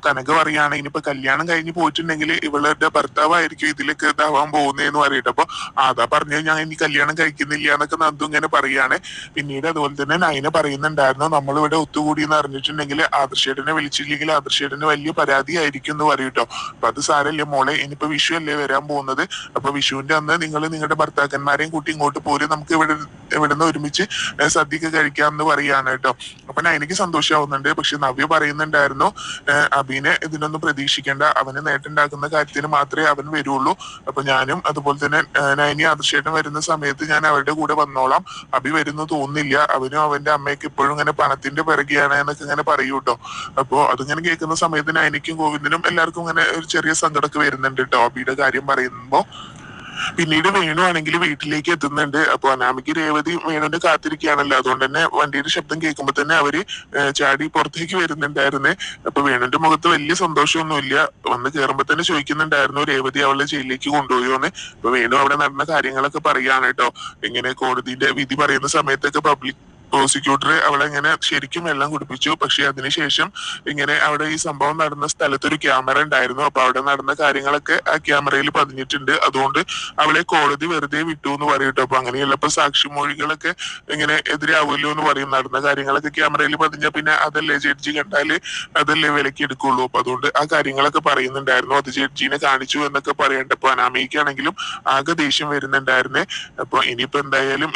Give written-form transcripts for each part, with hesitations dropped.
കനക പറയാണ് ഇനിയിപ്പോ കല്യാണം കഴിഞ്ഞ് പോയിട്ടുണ്ടെങ്കിൽ ഇവളുടെ ഭർത്താവായിരിക്കും ഇതിലൊക്കെ ഇതാവാൻ പോകുന്നതെന്ന് പറയട്ടെ. അപ്പൊ അതാ പറഞ്ഞ ഞാൻ ഇനി കല്യാണം കഴിക്കുന്നില്ല എന്നൊക്കെ നന്ദു ഇങ്ങനെ പറയാണ്. പിന്നീട് അതുപോലെ തന്നെ നയന പറയുന്നുണ്ടായിരുന്നു നമ്മളിവിടെ ഒത്തുകൂടി എന്ന് അറിഞ്ഞിട്ടുണ്ടെങ്കിൽ ആദർശേട്ടനെ വിളിച്ചില്ലെങ്കിൽ ആദർശേട്ടന് വലിയ പരാതി ആയിരിക്കും എന്ന് പറയൂട്ടോ. അപ്പൊ അത് സാരല്ലേ മോളെ, ഇനിയിപ്പോ വിഷു അല്ലേ വരാൻ പോകുന്നത്. അപ്പൊ വിഷുവിന്റെ അന്ന് നിങ്ങൾ നിങ്ങളുടെ ഭർത്താക്കന്മാരെയും കൂട്ടി ഇങ്ങോട്ട് പോരും, നമുക്ക് ഇവിടുന്ന് ഒരുമിച്ച് സദ്യയൊക്കെ കഴിക്കാമെന്ന് പറയാണ് കേട്ടോ. അപ്പൊ നയനക്ക് സന്തോഷമാവുന്നുണ്ട്. പക്ഷെ നവ്യ പറയുന്നുണ്ടായിരുന്നു അബീനെ ഇതിനൊന്നും പ്രതീക്ഷിക്കേണ്ട, അവന് നേട്ടുണ്ടാക്കുന്ന കാര്യത്തിന് മാത്രമേ അവൻ വരുള്ളൂ. അപ്പൊ ഞാനും അതുപോലെ തന്നെ നയനി ആദർശേട്ടൻ വരുന്ന സമയത്ത് ഞാൻ അവരുടെ കൂടെ വന്നോളാം, അബി വരുന്നു തോന്നുന്നില്ല, അവനും അവന്റെ അമ്മയ്ക്ക് ഇപ്പോഴും ഇങ്ങനെ പണത്തിന്റെ പിറകെയാണ് എന്നൊക്കെ ഇങ്ങനെ പറയൂട്ടോ. അപ്പൊ അതിങ്ങനെ കേൾക്കുന്ന സമയത്ത് നയനിക്കും ഗോവിന്ദനും എല്ലാവർക്കും ഇങ്ങനെ ഒരു ചെറിയ സങ്കടമൊക്കെ വരുന്നുണ്ട് കേട്ടോ അബിയുടെ കാര്യം പറയുമ്പോ. പിന്നീട് വേണു ആണെങ്കിൽ വീട്ടിലേക്ക് എത്തുന്നുണ്ട്. അപ്പൊ അനാമിക്ക് രേവതി വേണുവിന്റെ കാത്തിരിക്കുകയാണല്ലോ, അതുകൊണ്ട് തന്നെ വണ്ടിയുടെ ശബ്ദം കേൾക്കുമ്പോ തന്നെ അവര് ചാടി പുറത്തേക്ക് വരുന്നുണ്ടായിരുന്നേ. അപ്പൊ വേണുവിന്റെ മുഖത്ത് വലിയ സന്തോഷമൊന്നുമില്ല. വന്ന് കയറുമ്പോ തന്നെ ചോദിക്കുന്നുണ്ടായിരുന്നു രേവതി അവളെ ജയിലിലേക്ക് കൊണ്ടുപോയോന്ന്. അപ്പൊ വേണു അവിടെ നടന്ന കാര്യങ്ങളൊക്കെ പറയാണ് കേട്ടോ. ഇങ്ങനെ കോടതിയുടെ വിധി പറയുന്ന സമയത്തൊക്കെ പബ്ലിക് പ്രോസിക്യൂട്ടർ അവളെ ഇങ്ങനെ ശരിക്കും വെള്ളം കുടിപ്പിച്ചു. പക്ഷെ അതിനുശേഷം ഇങ്ങനെ അവിടെ ഈ സംഭവം നടന്ന സ്ഥലത്ത് ഒരു ക്യാമറ ഉണ്ടായിരുന്നു. അപ്പൊ അവിടെ നടന്ന കാര്യങ്ങളൊക്കെ ആ ക്യാമറയിൽ പതിഞ്ഞിട്ടുണ്ട്. അതുകൊണ്ട് അവളെ കോടതി വെറുതെ വിട്ടു എന്ന് പറയട്ടോ. അപ്പൊ അങ്ങനെയുള്ളപ്പോ സാക്ഷിമൊഴികളൊക്കെ ഇങ്ങനെ എതിരാവുമല്ലോ എന്ന് പറയും. നടന്ന കാര്യങ്ങളൊക്കെ ക്യാമറയിൽ പതിഞ്ഞ പിന്നെ അതല്ലേ ജഡ്ജി കണ്ടാല് അതല്ലേ വിലക്ക് എടുക്കുള്ളൂ. അപ്പൊ അതുകൊണ്ട് ആ കാര്യങ്ങളൊക്കെ പറയുന്നുണ്ടായിരുന്നു. അത് ജഡ്ജിനെ കാണിച്ചു എന്നൊക്കെ പറയണ്ടപ്പോ അനാമിക്കാണെങ്കിലും ആകെ ദേഷ്യം വരുന്നുണ്ടായിരുന്നേ. അപ്പൊ ഇനിയിപ്പോ എന്തായാലും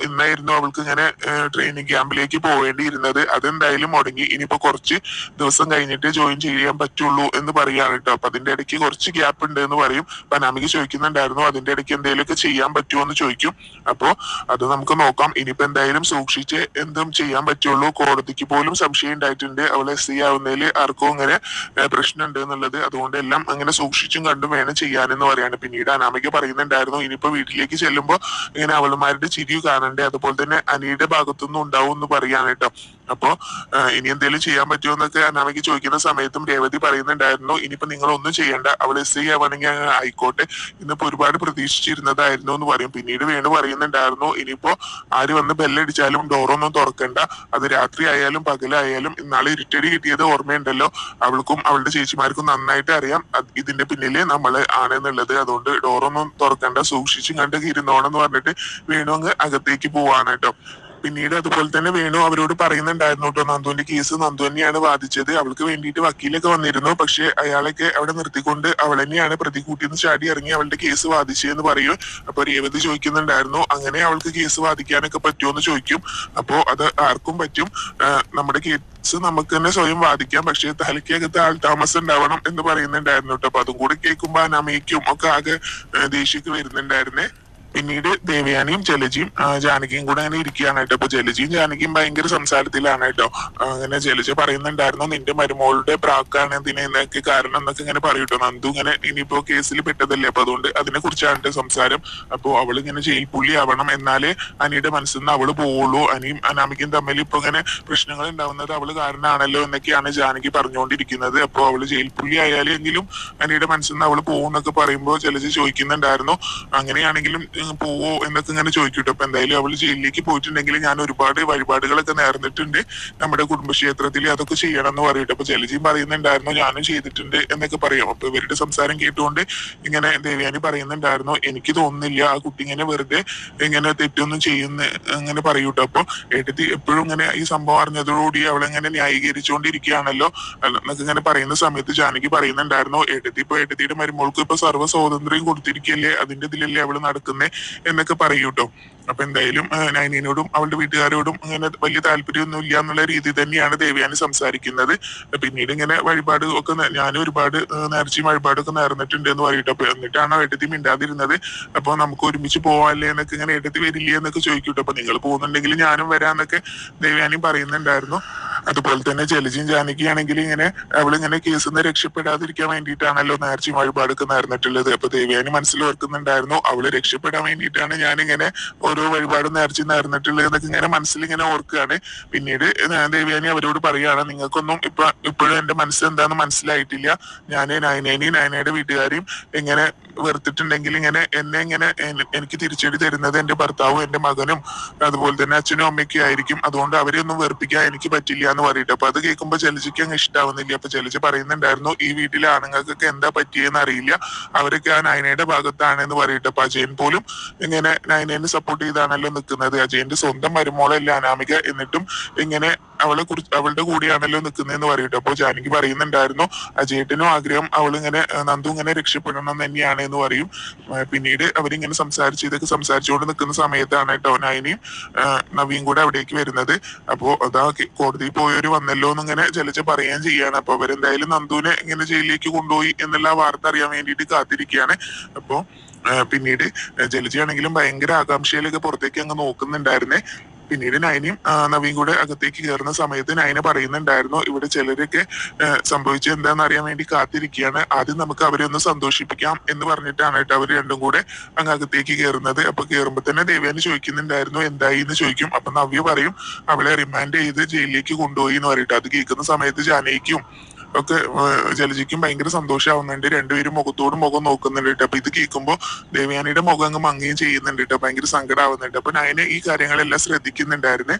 ഇന്നായിരുന്നു അവൾക്ക് ഇങ്ങനെ ട്രെയിനിങ് ക്യാമ്പിലേക്ക് പോവേണ്ടിയിരുന്നത്. അതെന്തായാലും മുടങ്ങി. ഇനിയിപ്പോ കുറച്ച് ദിവസം കഴിഞ്ഞിട്ട് ജോയിൻ ചെയ്യാൻ പറ്റുള്ളൂ എന്ന് പറയാണ് കേട്ടോ. അപ്പൊ അതിന്റെ ഇടയ്ക്ക് കുറച്ച് ഗ്യാപ്പ് ഉണ്ട് എന്ന് പറയും. അപ്പൊ അനാമിക ചോദിക്കുന്നുണ്ടായിരുന്നു അതിന്റെ ഇടയ്ക്ക് എന്തെങ്കിലുമൊക്കെ ചെയ്യാൻ പറ്റുമോ എന്ന് ചോദിക്കും. അപ്പോ അത് നമുക്ക് നോക്കാം. ഇനിയിപ്പോ എന്തായാലും സൂക്ഷിച്ച് എന്തും ചെയ്യാൻ പറ്റുള്ളൂ. കോടതിക്ക് പോലും സംശയം ഉണ്ടായിട്ടുണ്ട് അവൾ SI ആവുന്നതിൽ ആർക്കും ഇങ്ങനെ പ്രശ്നമുണ്ട് എന്നുള്ളത്. അതുകൊണ്ട് എല്ലാം അങ്ങനെ സൂക്ഷിച്ചും കണ്ടും വേണം ചെയ്യാനെന്ന് പറയാണ്. പിന്നീട് അനാമിക പറയുന്നുണ്ടായിരുന്നു ഇനിയിപ്പോ വീട്ടിലേക്ക് ചെല്ലുമ്പോ ഇങ്ങനെ അവളുമാരുടെ ചിരി കാണണ്ടേ, അതുപോലെ തന്നെ അനിയുടെ ഭാഗത്തുനിന്നും ഉണ്ടാവും എന്ന് പറയാണ് കേട്ടോ. അപ്പോ ഇനി എന്തെങ്കിലും ചെയ്യാൻ പറ്റുമോ എന്നൊക്കെ അനാമിക ചോദിക്കുന്ന സമയത്തും രേവതി പറയുന്നുണ്ടായിരുന്നു ഇനിയിപ്പോ നിങ്ങൾ ഒന്നും ചെയ്യണ്ട, അവൾ SI ആവണമെങ്കിൽ ആയിക്കോട്ടെ, ഇന്നിപ്പോ ഒരുപാട് പ്രതീക്ഷിച്ചിരുന്നതായിരുന്നു എന്ന് പറയും. പിന്നീട് വേണു പറയുന്നുണ്ടായിരുന്നു ഇനിയിപ്പോ ആര് വന്ന് ബെല്ലടിച്ചാലും ഡോറൊന്നും തുറക്കണ്ട, അത് രാത്രി ആയാലും പകലായാലും. ഇന്നാളെ ഇരുട്ടടി കിട്ടിയത് ഓർമ്മയുണ്ടല്ലോ, അവൾക്കും അവളുടെ ചേച്ചിമാർക്കും നന്നായിട്ട് അറിയാം ഇതിന്റെ പിന്നില് നമ്മള് ആണെന്നുള്ളത്. അതുകൊണ്ട് ഡോറൊന്നും തുറക്കണ്ട, സൂക്ഷിച്ചും കണ്ടൊക്കെ ഇരുന്നോണെന്ന് പറഞ്ഞിട്ട് വേണു അങ്ങ് അകത്തേക്ക് പോവാണ് കേട്ടോ. പിന്നീട് അതുപോലെ തന്നെ വേണു അവരോട് പറയുന്നുണ്ടായിരുന്നു കേട്ടോ നന്ദുവിന്റെ കേസ് നന്ദു തന്നെയാണ് വാദിച്ചത്, അവൾക്ക് വേണ്ടിയിട്ട് വക്കീലൊക്കെ വന്നിരുന്നു, പക്ഷെ അയാളൊക്കെ അവിടെ നിർത്തിക്കൊണ്ട് അവൾ തന്നെയാണ് പ്രതികൂട്ടിന്ന് ചാടി ഇറങ്ങി അവളുടെ കേസ് വാദിച്ചതെന്ന് പറയും. അപ്പൊ രേവതി ചോദിക്കുന്നുണ്ടായിരുന്നു അങ്ങനെ അവൾക്ക് കേസ് വാദിക്കാനൊക്കെ പറ്റുമോ എന്ന് ചോദിക്കും. അപ്പോ അത് ആർക്കും പറ്റും, നമ്മുടെ കേസ് നമുക്ക് തന്നെ സ്വയം വാദിക്കാം, പക്ഷെ തലയ്ക്കകത്ത് ആൾ താമസം ഉണ്ടാവണം എന്ന് പറയുന്നുണ്ടായിരുന്നു കേട്ടോ. അപ്പൊ അതും കൂടി കേൾക്കുമ്പോ അനാമയ്ക്കും ഒക്കെ ആകെ ദേഷ്യമൊക്കെ വരുന്നുണ്ടായിരുന്നേ. പിന്നീട് ദേവയാനിയും ജലജിയും ജാനകിയും കൂടെ അങ്ങനെ ഇരിക്കുകയാണ് കേട്ടോ. അപ്പൊ ജലജിയും ജാനകിയും ഭയങ്കര സംസാരത്തിലാണ് കേട്ടോ. അങ്ങനെ ജലജ പറയുന്നുണ്ടായിരുന്നു നിന്റെ മരുമോളുടെ പ്രാക്കാണ് ഇതിനൊക്കെ കാരണം എന്നൊക്കെ ഇങ്ങനെ പറയൂട്ടോ. നന്ദു ഇങ്ങനെ ഇനിയിപ്പോ കേസിൽ പെട്ടതല്ലേ, അപ്പൊ അതുകൊണ്ട് അതിനെ കുറിച്ചാണ് സംസാരം. അപ്പൊ അവൾ ഇങ്ങനെ ജയിൽ പുള്ളി ആവണം, എന്നാലേ അനിയുടെ മനസ്സിൽ നിന്ന് അവള് പോവുള്ളൂ, അനിയും അനാമിക്കും തമ്മിൽ ഇപ്പൊ ഇങ്ങനെ പ്രശ്നങ്ങൾ ഉണ്ടാവുന്നത് അവള് കാരണമാണല്ലോ എന്നൊക്കെയാണ് ജാനകി പറഞ്ഞുകൊണ്ടിരിക്കുന്നത്. അപ്പൊ അവള് ജയിൽ പുള്ളി ആയാലെങ്കിലും അനിയുടെ മനസ്സിൽ നിന്ന് അവള് പോകുന്നൊക്കെ പറയുമ്പോൾ ജലജ ചോദിക്കുന്നുണ്ടായിരുന്നു അങ്ങനെയാണെങ്കിലും പോവോ എന്നൊക്കെ ഇങ്ങനെ ചോദിക്കട്ടോ. അപ്പൊ എന്തായാലും അവള് ജയിലിലേക്ക് പോയിട്ടുണ്ടെങ്കിൽ ഞാൻ ഒരുപാട് വഴിപാടുകളൊക്കെ നേർന്നിട്ടുണ്ട് നമ്മുടെ കുടുംബക്ഷേത്രത്തിൽ, അതൊക്കെ ചെയ്യണം എന്ന് പറയട്ടെ. അപ്പൊ ജലജിയും പറയുന്നുണ്ടായിരുന്നു ഞാനും ചെയ്തിട്ടുണ്ട് എന്നൊക്കെ പറയും. അപ്പൊ ഇവരുടെ സംസാരം കേട്ടുകൊണ്ട് ഇങ്ങനെ ദേവയാനി പറയുന്നുണ്ടായിരുന്നു എനിക്ക് തോന്നുന്നില്ല ആ കുട്ടി ഇങ്ങനെ വെറുതെ ഇങ്ങനെ തെറ്റൊന്നും ചെയ്യുന്ന അങ്ങനെ പറയൂട്ടോ. അപ്പൊ ഏട്ടത്തി എപ്പോഴും ഇങ്ങനെ ഈ സംഭവം അറിഞ്ഞതോടുകൂടി അവളെങ്ങനെ ന്യായീകരിച്ചുകൊണ്ടിരിക്കുകയാണല്ലോ എന്നൊക്കെ ഇങ്ങനെ പറയുന്ന സമയത്ത് ജാനകി പറയുന്നുണ്ടായിരുന്നു ഏട്ടത്തി ഇപ്പൊ ഏട്ടത്തിയുടെ മരുമോൾക്ക് ഇപ്പൊ സർവ്വ സ്വാതന്ത്ര്യം കൊടുത്തിരിക്കല്ലേ, അതിന്റെ ഇതിലല്ലേ അവള് നടക്കുന്നേ എന്നൊക്കെ പറയൂട്ടോ. അപ്പൊ എന്തായാലും നൈനിനോടും അവളുടെ വീട്ടുകാരോടും അങ്ങനെ വലിയ താല്പര്യമൊന്നും ഇല്ല എന്നുള്ള രീതി തന്നെയാണ് ദേവയാനി സംസാരിക്കുന്നത്. പിന്നീട് ഇങ്ങനെ വഴിപാട് ഒക്കെ ഞാനും ഒരുപാട് നേർച്ചയും വഴിപാടൊക്കെ നേർന്നിട്ടുണ്ട് എന്ന് പറയട്ടോ. അപ്പൊ എന്നിട്ടാണോ ഏട്ടത്തി മിണ്ടാതിരുന്നത്. അപ്പൊ നമുക്ക് ഒരുമിച്ച് പോവാല്ലേ എന്നൊക്കെ ഇങ്ങനെ ഏട്ടത്തി വരില്ലേ എന്നൊക്കെ ചോദിക്കൂട്ടോ. അപ്പൊ നിങ്ങൾ പോകുന്നുണ്ടെങ്കിൽ ഞാനും വരാന്നൊക്കെ ദേവയാനി പറയുന്നുണ്ടായിരുന്നു. അതുപോലെ തന്നെ ജലജിയും ജാനകിയാണെങ്കിൽ ഇങ്ങനെ അവളിങ്ങനെ കേസിൽ നിന്ന് രക്ഷപ്പെടാതിരിക്കാൻ വേണ്ടിയിട്ടാണല്ലോ നേർച്ചയും വഴിപാടൊക്കെ നേർന്നിട്ടുള്ളത്. അപ്പൊ ദേവയാനി മനസ്സിൽ ഓർക്കുന്നുണ്ടായിരുന്നു അവള് രക്ഷപ്പെടാൻ വേണ്ടിയിട്ടാണ് ഞാനിങ്ങനെ ഓരോ ഓരോ വഴിപാട് നേർച്ച നേർന്നിട്ടുള്ളത് എന്നൊക്കെ ഇങ്ങനെ മനസ്സിൽ ഇങ്ങനെ ഓർക്കുകയാണ്. പിന്നീട് ദേവയാനി അവരോട് പറയാണ്, നിങ്ങൾക്കൊന്നും ഇപ്പോഴും എന്റെ മനസ്സ് എന്താണെന്ന് മനസ്സിലായിട്ടില്ല. ഞാൻ നയനേനെയും നയനയുടെ വീട്ടുകാരെയും എങ്ങനെ വെറുത്തിട്ടുണ്ടെങ്കിൽ എന്നെ എനിക്ക് തിരിച്ചടി തരുന്നത് എന്റെ ഭർത്താവും എന്റെ മകനും അതുപോലെ തന്നെ അച്ഛനും അമ്മയ്ക്കും ആയിരിക്കും. അതുകൊണ്ട് അവരെ ഒന്നും വെറുപ്പിക്കാൻ എനിക്ക് പറ്റില്ല എന്ന് പറയട്ടെ. അപ്പൊ അത് കേൾക്കുമ്പോൾ ജലജയ്ക്ക് അങ്ങ് ഇഷ്ടാവുന്നില്ല. അപ്പൊ ജലജ പറയുന്നുണ്ടായിരുന്നു, ഈ വീട്ടിലെ ആണുങ്ങൾക്കൊക്കെ എന്താ പറ്റിയെന്ന് അറിയില്ല, അവരൊക്കെ ആ നയനയുടെ ഭാഗത്താണ് എന്ന് പറയട്ടെ. അപ്പൊ അജയൻ പോലും ഇങ്ങനെ നയനേനെ സപ്പോർട്ട് ചെയ്താണല്ലോ നിൽക്കുന്നത്. അജയന്റെ സ്വന്തം മരുമോളല്ല അനാമിക, എന്നിട്ടും ഇങ്ങനെ അവളുടെ കൂടെയാണല്ലോ നിൽക്കുന്നതെന്ന് പറയട്ടെ. അപ്പൊ ജാനകി പറയുന്നുണ്ടായിരുന്നു, അജയേട്ടനും ആഗ്രഹം അവളിങ്ങനെ നന്ദു ഇങ്ങനെ രക്ഷപ്പെടണം തന്നെയാണ് എന്ന് പറയും. പിന്നീട് അവരിങ്ങനെ ഇതൊക്കെ സംസാരിച്ചുകൊണ്ട് നിൽക്കുന്ന സമയത്താണ് കേട്ടോ നയനയും നവിയും കൂടെ അവിടേക്ക് വരുന്നത്. അപ്പോ അതാ കോടതിയിൽ പോയവര് വന്നല്ലോ എന്നിങ്ങനെ ജലജ പറയുകയും ചെയ്യാണ്. അപ്പൊ അവരെന്തായാലും നന്ദുവിനെ ഇങ്ങനെ ജയിലിലേക്ക് കൊണ്ടുപോയി എന്നുള്ള വാർത്ത അറിയാൻ വേണ്ടിയിട്ട് കാത്തിരിക്കുകയാണ്. അപ്പോ പിന്നീട് ജലജയാണെങ്കിലും ഭയങ്കര ആകാംക്ഷയിലൊക്കെ പുറത്തേക്ക് അങ്ങ് നോക്കുന്നുണ്ടായിരുന്നേ. പിന്നീട് നയനയും നവിയും കൂടെ അകത്തേക്ക് കയറുന്ന സമയത്ത് നയന പറയുന്നുണ്ടായിരുന്നു, ഇവിടെ ചിലരൊക്കെ സംഭവിച്ചത് എന്താണെന്ന് അറിയാൻ വേണ്ടി കാത്തിരിക്കുകയാണ്, ആദ്യം നമുക്ക് അവരെ ഒന്ന് സന്തോഷിപ്പിക്കാം എന്ന് പറഞ്ഞിട്ടാണ് കേട്ടോ അവർ രണ്ടും കൂടെ അങ്ങ് അകത്തേക്ക് കയറുന്നത്. അപ്പൊ കയറുമ്പോ തന്നെ ദേവയാനി ചോദിക്കുന്നുണ്ടായിരുന്നു എന്തായി എന്ന് ചോദിക്കും. അപ്പൊ നവ്യ പറയും അവളെ റിമാൻഡ് ചെയ്ത് ജയിലിലേക്ക് കൊണ്ടുപോയി എന്ന് പറയട്ടെ. അത് കേൾക്കുന്ന സമയത്ത് ജാനകിക്കും ഒക്കെ ജലജയ്ക്കും ഭയങ്കര സന്തോഷമാവുന്നുണ്ട്. രണ്ടുപേരും മുഖത്തോട് മുഖം നോക്കുന്നുണ്ട് കേട്ടോ. അപ്പൊ ഇത് കേൾക്കുമ്പോൾ ദേവയാനിയുടെ മുഖം അങ്ങ് മങ്ങുകയും ചെയ്യുന്നുണ്ട് കേട്ടോ. ഭയങ്കര സങ്കടമാവുന്നുണ്ട്. അപ്പൊ നയന ഈ കാര്യങ്ങളെല്ലാം ശ്രദ്ധിക്കുന്നുണ്ടായിരുന്നേ.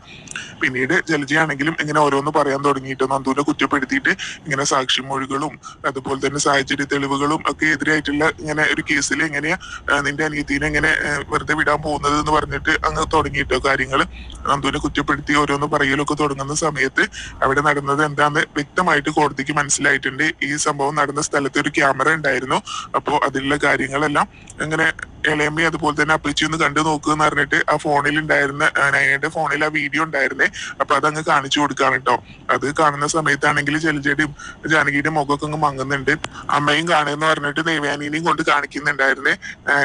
പിന്നീട് ജലജയാണെങ്കിലും ഇങ്ങനെ ഓരോന്ന് പറയാൻ തുടങ്ങിയിട്ട് നന്ദുവിനെ കുറ്റപ്പെടുത്തിയിട്ട് ഇങ്ങനെ സാക്ഷിമൊഴികളും അതുപോലെ തന്നെ സാഹചര്യ തെളിവുകളും ഒക്കെ എതിരായിട്ടുള്ള ഇങ്ങനെ ഒരു കേസിൽ എങ്ങനെയാ നിന്റെ അനിയത്തിനെ എങ്ങനെ വെറുതെ വിടാൻ പോകുന്നത് എന്ന് പറഞ്ഞിട്ട് അങ്ങ് തുടങ്ങിയിട്ടോ കാര്യങ്ങൾ. നന്ദുവിനെ കുറ്റപ്പെടുത്തി ഓരോന്ന് പറയലൊക്കെ തുടങ്ങുന്ന സമയത്ത് അവിടെ നടന്നത് എന്താന്ന് വ്യക്തമായിട്ട് കോടതിക്ക് മനസ്സിലായിട്ടുണ്ട്. ഈ സംഭവം നടന്ന സ്ഥലത്ത് ഒരു ക്യാമറ ഉണ്ടായിരുന്നു. അപ്പോ അതിലുള്ള കാര്യങ്ങളെല്ലാം ഇങ്ങനെ ഇളയമ്മ അതുപോലെ തന്നെ അപ്പച്ചി ഒന്ന് കണ്ടു നോക്കുക എന്ന് പറഞ്ഞിട്ട് ആ ഫോണിൽ ഉണ്ടായിരുന്ന നയനയുടെ ഫോണിൽ ആ വീഡിയോ ഉണ്ടായിരുന്നേ. അപ്പൊ അതങ്ങ് കാണിച്ചു കൊടുക്കാണ് കേട്ടോ. അത് കാണുന്ന സമയത്താണെങ്കിൽ ജലജയുടെയും ജാനകിയുടെയും മുഖമൊക്കെ അങ്ങ് മങ്ങുന്നുണ്ട്. അമ്മയും കാണുമെന്ന് പറഞ്ഞിട്ട് ദേവയാനിനെയും കൊണ്ട് കാണിക്കുന്നുണ്ടായിരുന്നേ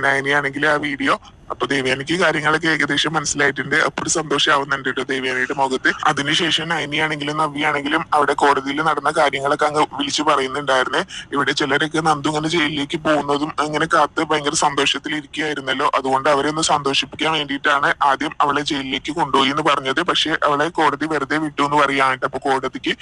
നയനയാണെങ്കിൽ ആ വീഡിയോ. അപ്പൊ ദേവയാനിക്ക് കാര്യങ്ങളൊക്കെ ഏകദേശം മനസ്സിലായിട്ടുണ്ട്. അപ്പോൾ സന്തോഷമാവുന്നുണ്ട് കേട്ടോ ദേവയാനിയുടെ മുഖത്ത്. അതിനുശേഷം നയനിയാണെങ്കിലും നവ്യാണെങ്കിലും അവിടെ കോടതിയിൽ നടന്ന കാര്യങ്ങളൊക്കെ അങ്ങ് വിളിച്ചു പറയുന്നുണ്ടായിരുന്നേ. ഇവിടെ ചിലരൊക്കെ നന്ദു ഇങ്ങനെ ജയിലിലേക്ക് പോകുന്നതും അങ്ങനെ കാത്ത് ഭയങ്കര സന്തോഷത്തിൽ ഇരിക്കുകയായിരുന്നല്ലോ, അതുകൊണ്ട് അവരെ ഒന്ന് സന്തോഷിപ്പിക്കാൻ വേണ്ടിയിട്ടാണ് ആദ്യം അവളെ ജയിലിലേക്ക് കൊണ്ടുപോയി എന്ന് പറഞ്ഞത്. പക്ഷെ അവളെ കോടതി വെറുതെ വിട്ടു എന്ന് പറയാനായിട്ട്. അപ്പൊ കോടതിക്ക്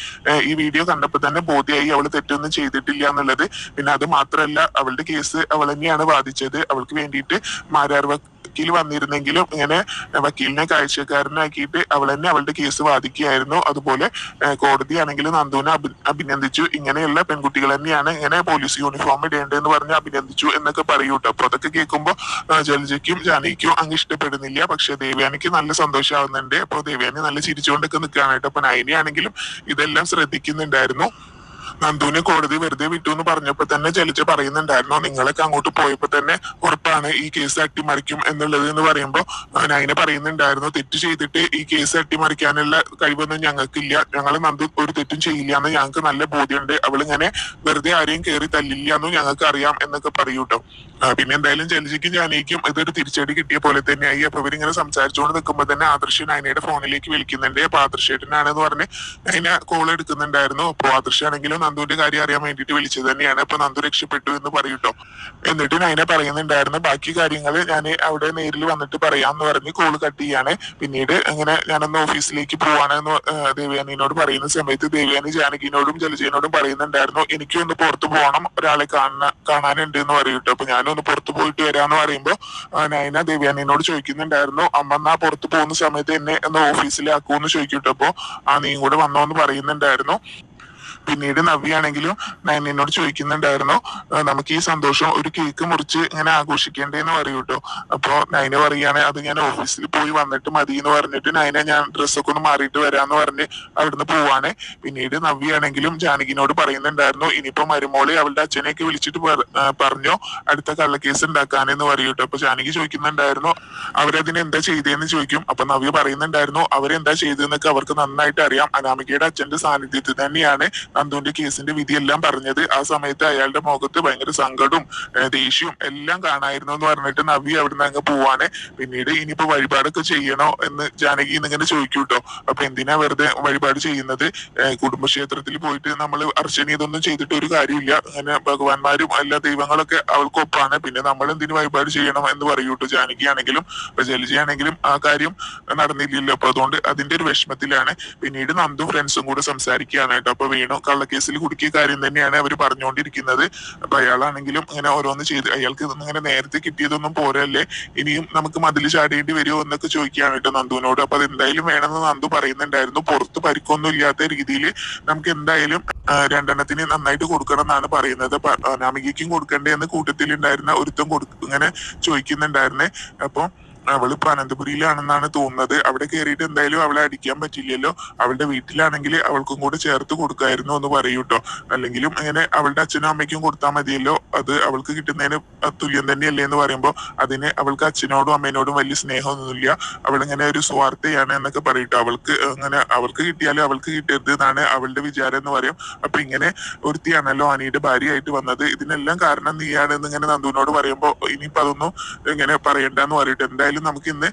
ഈ വീഡിയോ കണ്ടപ്പോൾ തന്നെ ബോധ്യമായി അവള് തെറ്റൊന്നും ചെയ്തിട്ടില്ല എന്നുള്ളത്. പിന്നെ അത് മാത്രമല്ല, അവളുടെ കേസ് അവൾ തന്നെയാണ് വാദിച്ചത്. അവൾക്ക് വേണ്ടിയിട്ട് മാരാർ വക്കീൽ വന്നിരുന്നെങ്കിലും ഇങ്ങനെ വക്കീലിനെ കാഴ്ചക്കാരനാക്കിയിട്ട് അവൾ തന്നെ അവളുടെ കേസ് വാദിക്കുകയായിരുന്നു. അതുപോലെ കോടതി ആണെങ്കിൽ നന്ദുവിനെ അഭിനന്ദിച്ചു. ഇങ്ങനെയുള്ള പെൺകുട്ടികൾ തന്നെയാണ് ഇങ്ങനെ പോലീസ് യൂണിഫോം ഇടേണ്ടതെന്ന് പറഞ്ഞ് അഭിനന്ദിച്ചു എന്നൊക്കെ പറയൂട്ടോ. അപ്പൊ അതൊക്കെ കേൾക്കുമ്പോൾ ജലജയ്ക്കും ജാനകിക്കും അങ്ങ് ഇഷ്ടപ്പെടുന്നില്ല. പക്ഷെ ദേവയാനിക്ക് നല്ല സന്തോഷമാവുന്നുണ്ട്. അപ്പൊ ദേവയാനി നല്ല ചിരിച്ചുകൊണ്ടൊക്കെ നിൽക്കാനായിട്ട്. അപ്പൊ നയനിയാണെങ്കിലും ഇതെല്ലാം ശ്രദ്ധിക്കുന്നുണ്ടായിരുന്നു. നന്ദുവിനെ കോടതി വെറുതെ വിട്ടു എന്ന് പറഞ്ഞപ്പോ തന്നെ ജലജ പറയുന്നുണ്ടായിരുന്നു, നിങ്ങളൊക്കെ അങ്ങോട്ട് പോയപ്പോ തന്നെ ഉറപ്പാണ് ഈ കേസ് അട്ടിമറിക്കും എന്നുള്ളത് എന്ന് പറയുമ്പോ നയന പറയുന്നുണ്ടായിരുന്നു, തെറ്റ് ചെയ്തിട്ട് ഈ കേസ് അട്ടിമറിക്കാനുള്ള കഴിവൊന്നും ഞങ്ങൾക്കില്ല, ഞങ്ങൾ നന്ദു ഒരു തെറ്റും ചെയ്യില്ല എന്ന് ഞങ്ങൾക്ക് നല്ല ബോധ്യമുണ്ട്, അവളിങ്ങനെ വെറുതെ ആരെയും കയറി തല്ലില്ല എന്നും ഞങ്ങൾക്ക് അറിയാം എന്നൊക്കെ പറയൂട്ടോ. പിന്നെ എന്തായാലും ജലജയ്ക്കും ജാനകിക്കും ഇതൊരു തിരിച്ചടി കിട്ടിയ പോലെ തന്നെയായി. അപ്പൊ ഇവരിങ്ങനെ സംസാരിച്ചുകൊണ്ട് നിൽക്കുമ്പോൾ തന്നെ ആദർശ് നയനയുടെ ഫോണിലേക്ക് വിളിക്കുന്നുണ്ട്. അപ്പൊ ആദർശേട്ടനാണെന്ന് പറഞ്ഞ് നയന കോൾ എടുക്കുന്നുണ്ടായിരുന്നു. അപ്പൊ ആദർശാണെങ്കിലും നന്ദുവിന്റെ കാര്യം അറിയാൻ വേണ്ടിയിട്ട് വിളിച്ചത് തന്നെയാണ്. അപ്പൊ നന്ദു രക്ഷപ്പെട്ടു എന്ന് പറയൂട്ടോ. എന്നിട്ട് നയന പറയുന്നുണ്ടായിരുന്നു, ബാക്കി കാര്യങ്ങൾ ഞാൻ അവിടെ നേരിൽ വന്നിട്ട് പറയാന്ന് പറഞ്ഞ് കോള് കട്ട് ചെയ്യാണ്. പിന്നീട് അങ്ങനെ ഞാനൊന്ന് ഓഫീസിലേക്ക് പോവാണെന്ന് ദേവയാനിയോട് പറയുന്ന സമയത്ത് ദേവയാനി ജാനകിനോടും ജലജയനോടും പറയുന്നുണ്ടായിരുന്നു, എനിക്കും ഒന്ന് പുറത്തു പോകണം, ഒരാളെ കാണാനുണ്ട് എന്ന് പറയൂട്ടോ. അപ്പൊ ഞാനൊന്ന് പുറത്തു പോയിട്ട് വരാന്ന് പറയുമ്പോ നയന ദേവയാനിയോട് ചോദിക്കുന്നുണ്ടായിരുന്നു, അമ്മ എന്നാ പുറത്തു പോകുന്ന സമയത്ത് എന്നെ ഒന്ന് ഓഫീസിലാക്കൂന്ന് ചോദിക്കട്ടോ. അപ്പൊ നീയും കൂടെ വന്നോ എന്ന് പറയുന്നുണ്ടായിരുന്നു. പിന്നീട് നവ്യാണെങ്കിലും നയനോട് ചോദിക്കുന്നുണ്ടായിരുന്നു, നമുക്ക് ഈ സന്തോഷം ഒരു കേക്ക് മുറിച്ച് ഇങ്ങനെ ആഘോഷിക്കേണ്ടതെന്ന് പറയൂട്ടോ. അപ്പൊ നയന പറയാണ്, അത് ഞാൻ ഓഫീസിൽ പോയി വന്നിട്ട് മതി എന്ന് പറഞ്ഞിട്ട് നയന ഞാൻ ഡ്രസ്സൊക്കെ ഒന്ന് മാറിയിട്ട് വരാന്ന് പറഞ്ഞ് അവിടുന്ന് പോവാണ്. പിന്നീട് നവ്യാണെങ്കിലും ജാനകിനോട് പറയുന്നുണ്ടായിരുന്നു, ഇനിയിപ്പോ മരുമോളെ അവളുടെ അച്ഛനെയൊക്കെ വിളിച്ചിട്ട് പറഞ്ഞോ അടുത്ത കള്ളക്കേസ് ഉണ്ടാക്കാനെന്ന് പറയൂട്ടോ. അപ്പൊ ജാനകി ചോദിക്കുന്നുണ്ടായിരുന്നു, അവരതിന് എന്താ ചെയ്തതെന്ന് ചോദിക്കും. അപ്പൊ നവ്യ പറയുന്നുണ്ടായിരുന്നു, അവരെന്താ ചെയ്തതെന്നൊക്കെ അവർക്ക് നന്നായിട്ട് അറിയാം, അനാമികയുടെ അച്ഛന്റെ സാന്നിധ്യത്തിൽ തന്നെയാണ് നന്ദുവിന്റെ കേസിന്റെ വിധിയെല്ലാം പറഞ്ഞത്. ആ സമയത്ത് അയാളുടെ മുഖത്ത് ഭയങ്കര സങ്കടവും ദേഷ്യവും എല്ലാം കാണായിരുന്നു എന്ന് പറഞ്ഞിട്ട് നവ്യ അവിടുന്ന് അങ്ങ് പോവാണ്. പിന്നീട് ഇനിയിപ്പോ വഴിപാടൊക്കെ ചെയ്യണോ എന്ന് ജാനകി ഇന്നിങ്ങനെ ചോദിക്കൂട്ടോ. അപ്പൊ എന്തിനാ വെറുതെ വഴിപാട് ചെയ്യുന്നത്? കുടുംബക്ഷേത്രത്തിൽ പോയിട്ട് നമ്മൾ അർച്ചന ഇതൊന്നും ചെയ്തിട്ട് ഒരു കാര്യമില്ല. അങ്ങനെ ഭഗവാന്മാരും എല്ലാ ദൈവങ്ങളൊക്കെ അവൾക്കൊപ്പാണ്. പിന്നെ നമ്മൾ എന്തിനു വഴിപാട് ചെയ്യണം എന്ന് പറയൂട്ടോ ജാനകി ആണെങ്കിലും ജലജയാണെങ്കിലും. ആ കാര്യം നടന്നില്ലല്ലോ. അപ്പൊ അതുകൊണ്ട് അതിന്റെ ഒരു വിഷമത്തിലാണ്. പിന്നീട് നന്ദും ഫ്രണ്ട്സും കൂടെ സംസാരിക്കുകയാണ് കേട്ടോ. അപ്പൊ വേണു കള്ളക്കേസിൽ കുടുക്കിയ കാര്യം തന്നെയാണ് അവർ പറഞ്ഞുകൊണ്ടിരിക്കുന്നത്. അപ്പൊ അയാളാണെങ്കിലും ഇങ്ങനെ ഓരോന്ന് ചെയ്ത് അയാൾക്ക് ഇതൊന്നും ഇങ്ങനെ നേരത്തെ കിട്ടിയതൊന്നും പോരല്ലേ, ഇനിയും നമുക്ക് മതിൽ ചാടേണ്ടി വരുമോ എന്നൊക്കെ ചോദിക്കുകയാണ് കേട്ടോ നന്ദുവിനോട്. അപ്പൊ അതെന്തായാലും വേണമെന്ന് നന്ദു പറയുന്നുണ്ടായിരുന്നു. പുറത്ത് പരിക്കൊന്നും ഇല്ലാത്ത രീതിയിൽ നമുക്ക് എന്തായാലും രണ്ടെണ്ണത്തിന് നന്നായിട്ട് കൊടുക്കണം എന്നാണ് പറയുന്നത്. അനാമികയ്ക്കും കൊടുക്കണ്ടേ എന്ന് കൂട്ടത്തിലുണ്ടായിരുന്ന ഒരുത്തം ഇങ്ങനെ ചോദിക്കുന്നുണ്ടായിരുന്നേ. അപ്പൊ അവളിപ്പോ അനന്തപുരിയിലാണെന്നാണ് തോന്നുന്നത്. അവിടെ കയറിയിട്ട് എന്തായാലും അവളെ അടിക്കാൻ പറ്റില്ലല്ലോ. അവളുടെ വീട്ടിലാണെങ്കിൽ അവൾക്കും കൂടെ ചേർത്ത് കൊടുക്കായിരുന്നു എന്ന് പറയൂട്ടോ. അല്ലെങ്കിലും ഇങ്ങനെ അവളുടെ അച്ഛനും അമ്മയ്ക്കും കൊടുത്താൽ മതിയല്ലോ, അത് അവൾക്ക് കിട്ടുന്നതിന് തുല്യം തന്നെയല്ലേ എന്ന് പറയുമ്പോൾ അതിന് അവൾക്ക് അച്ഛനോടും അമ്മേനോടും വലിയ സ്നേഹമൊന്നുമില്ല, അവളിങ്ങനെ ഒരു സ്വാർത്ഥയാണ് എന്നൊക്കെ പറയൂട്ടോ. അവൾക്ക് കിട്ടിയാലും അവൾക്ക് കിട്ടരുത് എന്നാണ് അവളുടെ വിചാരം എന്ന് പറയും. അപ്പൊ ഇങ്ങനെ ഒരുത്തിയാണല്ലോ അനിയുടെ ഭാര്യയായിട്ട് വന്നത്, ഇതിനെല്ലാം കാരണം നീയാണ് എന്നിങ്ങനെ നന്ദുവിനോട് പറയുമ്പോൾ ഇനിയിപ്പോ അതൊന്നും ഇങ്ങനെ പറയണ്ടെന്ന് പറയട്ടെ. എന്തായാലും നമുക്ക് ഇന്ന്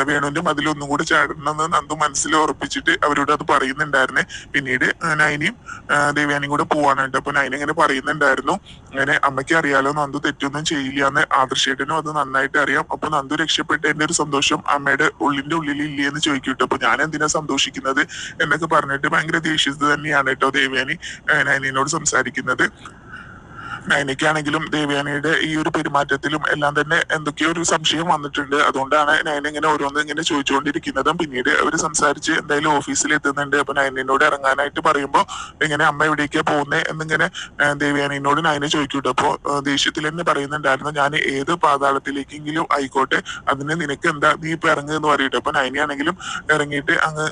വേണുവിന്റെ മതിലൊന്നും കൂടി ചാടണമെന്ന് നന്ദു മനസ്സിൽ ഉറപ്പിച്ചിട്ട് അവരോട് അത് പറയുന്നുണ്ടായിരുന്നേ. പിന്നീട് നൈനയും ദേവ്യാനിയും കൂടെ പോവാനായിട്ട്. അപ്പൊ നൈന ഇങ്ങനെ പറയുന്നുണ്ടായിരുന്നു, അങ്ങനെ അമ്മയ്ക്ക് അറിയാലോ നന്ദു തെറ്റൊന്നും ചെയ്യില്ല എന്ന്. ആദർശേട്ടനും അത് നന്നായിട്ട് അറിയാം. അപ്പൊ നന്ദു രക്ഷപ്പെട്ടതിന്റെ ഒരു സന്തോഷം അമ്മയുടെ ഉള്ളിന്റെ ഉള്ളിൽ ഇല്ലേ എന്ന് ചോദിക്കൂട്ടോ. അപ്പൊ ഞാൻ എന്തിനാ സന്തോഷിക്കുന്നത് എന്നൊക്കെ പറഞ്ഞിട്ട് ഭയങ്കര ദേഷ്യത്ത് തന്നെയാണ് കേട്ടോ ദേവ്യാനി നൈനയോട് സംസാരിക്കുന്നത്. നൈനയ്ക്കാണെങ്കിലും ദേവ്യാനിയുടെ ഈ ഒരു പെരുമാറ്റത്തിലും എല്ലാം തന്നെ എന്തൊക്കെയോ ഒരു സംശയം വന്നിട്ടുണ്ട്. അതുകൊണ്ടാണ് നൈന ഇങ്ങനെ ഓരോന്ന് ഇങ്ങനെ ചോദിച്ചുകൊണ്ടിരിക്കുന്നതും. പിന്നീട് അവർ സംസാരിച്ച് എന്തായാലും ഓഫീസിൽ എത്തുന്നുണ്ട്. അപ്പൊ നൈനയോട് ഇറങ്ങാനായിട്ട് പറയുമ്പോൾ ഇങ്ങനെ അമ്മ എവിടേക്കാ പോകുന്നത് എന്നിങ്ങനെ ദേവ്യാനിയോട് നൈന ചോദിക്കൂട്ടോ. അപ്പൊ ദേഷ്യത്തിൽ തന്നെ പറയുന്നുണ്ടായിരുന്നു, ഞാൻ ഏത് പാതാളത്തിലേക്കെങ്കിലും ആയിക്കോട്ടെ, അതിന് നിനക്ക് എന്താ, നീ ഇപ്പൊ ഇറങ്ങുക എന്ന് പറയട്ടെ. അപ്പൊ നൈനയാണെങ്കിലും ഇറങ്ങിയിട്ട് അങ്ങ്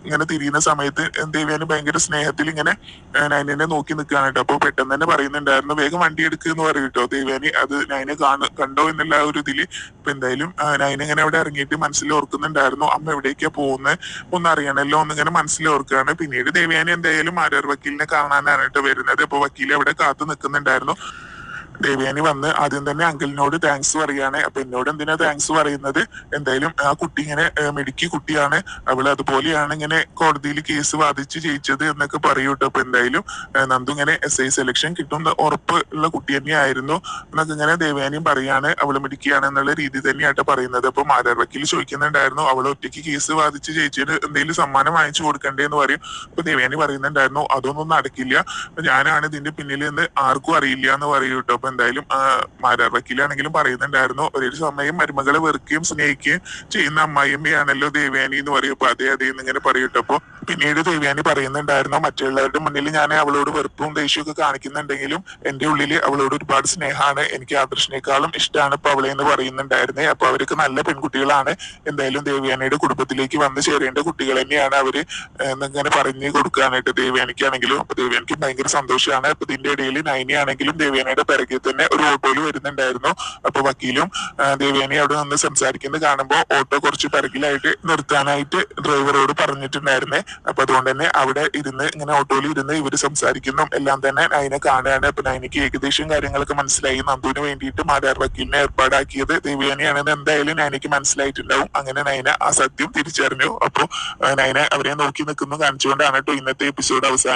ഇങ്ങനെ തിരിയുന്ന സമയത്ത് ദേവ്യാനി ഭയങ്കര സ്നേഹത്തിൽ ഇങ്ങനെ നൈനെ നോക്കി നിൽക്കുകയാണ് കേട്ടോ. അപ്പൊ പെട്ടെന്ന് തന്നെ പറയുന്നുണ്ടായിരുന്നു, വേഗം വണ്ടി എടുക്കുക എന്ന് പറയും കേട്ടോ ദേവ്യാനി. അത് നൈനെ കണ്ടോ എന്നുള്ള ആ ഒരു ഇതില്. ഇപ്പൊ എന്തായാലും നൈന ഇങ്ങനെ അവിടെ ഇറങ്ങിയിട്ട് മനസ്സിൽ ഓർക്കുന്നുണ്ടായിരുന്നു, അമ്മ എവിടേക്കാ പോകുന്നത് ഒന്ന് അറിയണല്ലോ എന്നിങ്ങനെ മനസ്സിൽ ഓർക്കുകയാണ്. പിന്നീട് ദേവ്യാനി എന്തായാലും ആര്യർ വക്കീലിനെ കാണാനാണ് കേട്ടോ വരുന്നത്. അപ്പൊ വക്കീൽ അവിടെ കാത്തു നിൽക്കുന്നുണ്ടായിരുന്നു. ദേവ്യാനി വന്ന് ആദ്യം തന്നെ അങ്കിളിനോട് താങ്ക്സ് പറയാണ്. അപ്പൊ എന്നോട് എന്തിനാ താങ്ക്സ് പറയുന്നത്, എന്തായാലും ആ കുട്ടി ഇങ്ങനെ മിടുക്കി കുട്ടിയാണ്, അവള് അതുപോലെയാണ് ഇങ്ങനെ കോടതിയിൽ കേസ് വാദിച്ച് ജയിച്ചത് എന്നൊക്കെ പറയൂട്ടോ. അപ്പൊ എന്തായാലും നന്ദു ഇങ്ങനെ SI സെലക്ഷൻ കിട്ടും ഉറപ്പ് ഉള്ള കുട്ടി തന്നെയായിരുന്നു എന്നൊക്കെ ഇങ്ങനെ ദേവ്യാനിയും പറയാണ്. അവള് മിടുക്കിയാണ് എന്നുള്ള രീതി തന്നെയായിട്ട് പറയുന്നത്. അപ്പൊ മാരാർ വക്കീൽ ചോദിക്കുന്നുണ്ടായിരുന്നു, അവൾ ഒറ്റയ്ക്ക് കേസ് വാദിച്ച് ജയിച്ചതിന് എന്തെങ്കിലും സമ്മാനം വാങ്ങിച്ചു കൊടുക്കണ്ടേ എന്ന് പറയും. അപ്പൊ ദേവ്യാനി പറയുന്നുണ്ടായിരുന്നു, അതൊന്നും നടക്കില്ല, ഞാനാണ് ഇതിന്റെ പിന്നിൽ എന്ന് ആർക്കും അറിയില്ല എന്ന് പറയൂട്ടോ. അപ്പൊ എന്തായാലും മാരാർ വക്കീലാണെങ്കിലും പറയുന്നുണ്ടായിരുന്നു, ഒരേ സമയം മരുമകളെ വെറുക്കുകയും സ്നേഹിക്കുകയും ചെയ്യുന്ന അമ്മായിയമ്മയാണല്ലോ ദേവ്യാനി എന്ന് പറയും. അപ്പൊ അതെ എന്നിങ്ങനെ പറയൂട്ടോ. അപ്പൊ പിന്നീട് ദേവ്യാനി പറയുന്നുണ്ടായിരുന്നു, മറ്റുള്ളവരുടെ മുന്നിൽ ഞാൻ അവളോട് വെറുപ്പും ദേഷ്യവും ഒക്കെ കാണിക്കുന്നുണ്ടെങ്കിലും എന്റെ ഉള്ളിൽ അവളോട് ഒരുപാട് സ്നേഹമാണ്, എനിക്ക് ആദർശിനേക്കാളും ഇഷ്ടമാണ് ഇപ്പൊ അവളെ എന്ന് പറയുന്നുണ്ടായിരുന്നേ. അപ്പൊ അവർക്ക് നല്ല പെൺകുട്ടികളാണ്, എന്തായാലും ദേവ്യാനിയുടെ കുടുംബത്തിലേക്ക് വന്ന് ചേരേണ്ട കുട്ടികൾ തന്നെയാണ് അവര് എന്നിങ്ങനെ പറഞ്ഞു കൊടുക്കാനായിട്ട് ദേവ്യാനിക്കാണെങ്കിലും. അപ്പൊ ദേവ്യാനിക്ക് ഭയങ്കര സന്തോഷമാണ്. അപ്പൊ ഇതിന്റെ ഇടയിൽ നൈനയാണെങ്കിലും ദേവ്യാനിയുടെ പിറകെ തന്നെ ഒരു ഓട്ടോയിൽ വരുന്നുണ്ടായിരുന്നു. അപ്പൊ വക്കീലും ദേവ്യാനി അവിടെ നിന്ന് സംസാരിക്കുന്നത് കാണുമ്പോൾ ഓട്ടോ കുറച്ച് പിറകിലായിട്ട് നിർത്താനായിട്ട് ഡ്രൈവറോട് പറഞ്ഞിട്ടുണ്ടായിരുന്നേ. അപ്പൊ അതുകൊണ്ട് തന്നെ അവിടെ ഇരുന്ന് ഇങ്ങനെ ഓട്ടോയിൽ ഇരുന്ന് ഇവര് സംസാരിക്കുന്നു എല്ലാം തന്നെ നൈന കാണുകയാണ്. അപ്പൊ നൈനയ്ക്ക് ഏകദേശം കാര്യങ്ങളൊക്കെ മനസ്സിലായി, നന്ദുവിന് വേണ്ടിയിട്ട് മാരാർ വക്കീലിനെ ഏർപ്പാടാക്കിയത് ദേവ്യാനിയാണെന്ന് എന്തായാലും നൈനയ്ക്ക് മനസ്സിലായിട്ടുണ്ടാവും. അങ്ങനെ നൈന ആ സത്യം തിരിച്ചറിഞ്ഞു. അപ്പൊ നൈന അവരെ നോക്കി നിൽക്കുന്നു കാണിച്ചുകൊണ്ടാണ് കേട്ടോ ഇന്നത്തെ എപ്പിസോഡ് അവസാനം.